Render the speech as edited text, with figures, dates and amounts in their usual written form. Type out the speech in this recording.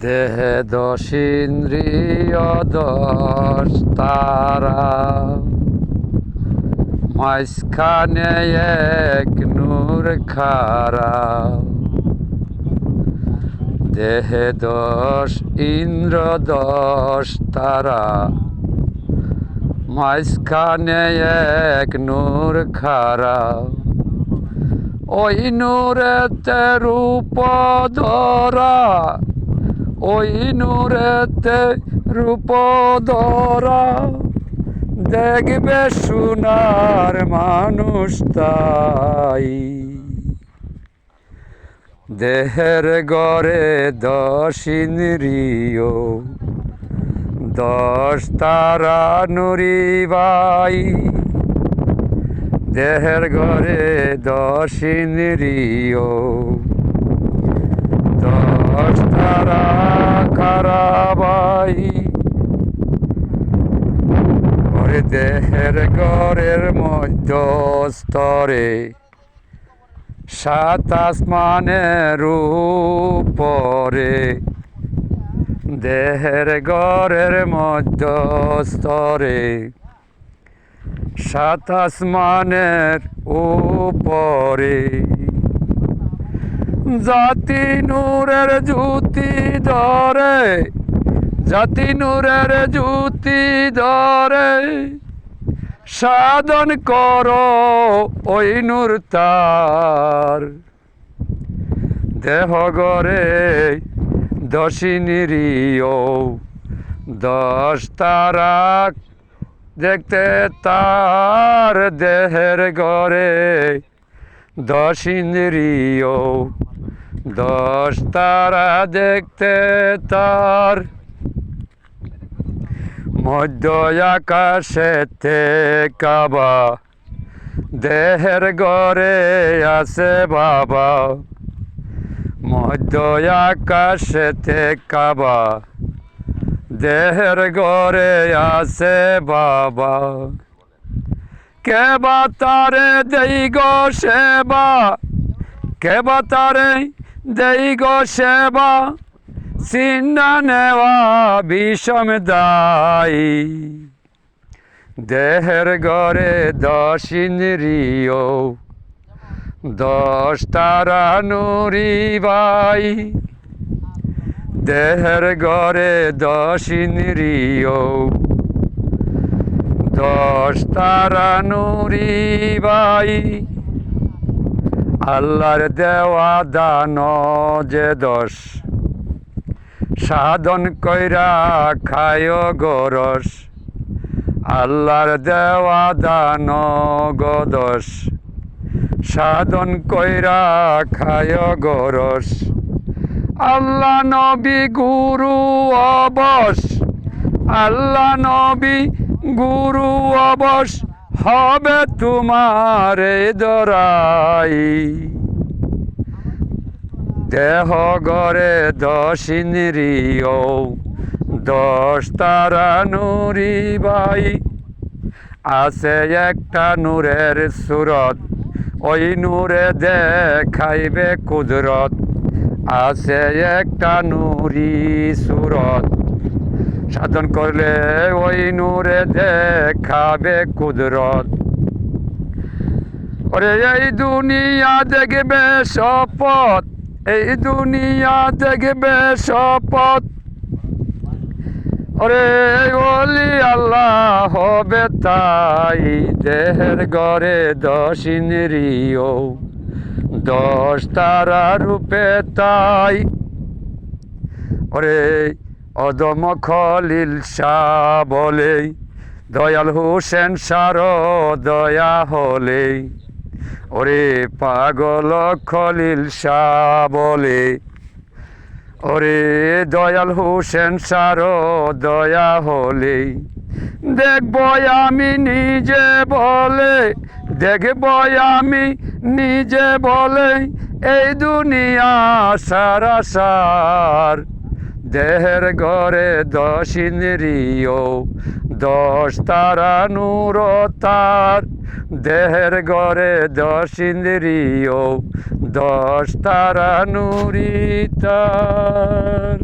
দেহে দশ ইন্দ্রিয় দশ তারা, মাঝখানে এক নূর খারা। দেহে দশ ইন্দ্র দশ তারা, মাঝখানে এক নূর খারা। ওই নূরেতে রূপ ধরা, ওই নূরেতে রূপ ধরা। দেখবে সোনার মানুষ তাই। দেহের গড়ে দশ ইন্দ্রিয় দশ তারা নুরিবাই। দেহের ঘরে দশ ইন্দ্রিয় দশ তারা কারাবাই। ওরে দেহের ঘরের মধ্য স্তরে সাত আসমানের উপরে। দেহের ঘরের মধ্য স্তরে সাত আসমানের উপরে। জাতি নূরের জ্যোতি ধরে, জাতি নূরের জ্যোতি ধরে। সাধন করো ওই নূর তার। দেহ গড়ে দশ ইন্দ্রিয় দশ তারা, দেখতে তার। দেহের গড়ে দশ ইন্দ্রিয় দশ তারা, দেখতে তার। মধ্য আকাশেতে কাবা, দেহের গড়ে আছে বাবা। মধ্য আকাশেতে কাবা, দেহের গড়ে আছে বাবা। কেবা তারে দেই গো সেবা, কেবা তারে দেই গো সেবা। চিন্না নেওয়া বিষম দায়ী। দেহের গড়ে দশ ইন্দ্রিয় দশ তারা নুরিবাই। দেহের গড়ে দশ ইন্দ্রিয় দশ তারা নুরিবাই। আল্লাহর দেওয়া দান যে দশ, সাধন কইরা খায় গরস। আল্লাহর দেওয়া দান গদস, সাধন কইরা খায় গরস। আল্লাহ নবী গুরু অবশ, আল্লাহ নবী গুরু অবশ। হবে তোমার দরাই। দেহ গড়ে দশ ইন্দ্রিয় দশ তারা নুরিবাই। আছে একটা নূরের সুরত, ওই নূরে দেখাইবে কুদরত। আছে একটা নুরি সুরত, সাধন করলে ওই নূরে দেখাবে কুদরত। ওরে এই দুনিয়া দেখবে শপথ, এই দুনিয়া দেখবে শপথ। ওরে ওলি আল্লাহ হবে তাই। দেহের গড়ে দশ ইন্দ্রিয় দশ তারা রূপে তাই। ওরে অদম খলিল শাহ বলে, দয়াল হোসেন সার দয়া হলে। ওরে পাগল খলিল শাহ বলে, ওরে দয়াল হোসেন সার দয়া হলে। দেখব আমি নিজে বলে, দেখব আমি নিজে বলে। এই দুনিয়া সারা সার। দেহের গড়ে দশ ইন্দ্রিয় দশ তারা নূর তার। দেহের গড়ে দশ ইন্দ্রিয় দশ তারা নুরি তার।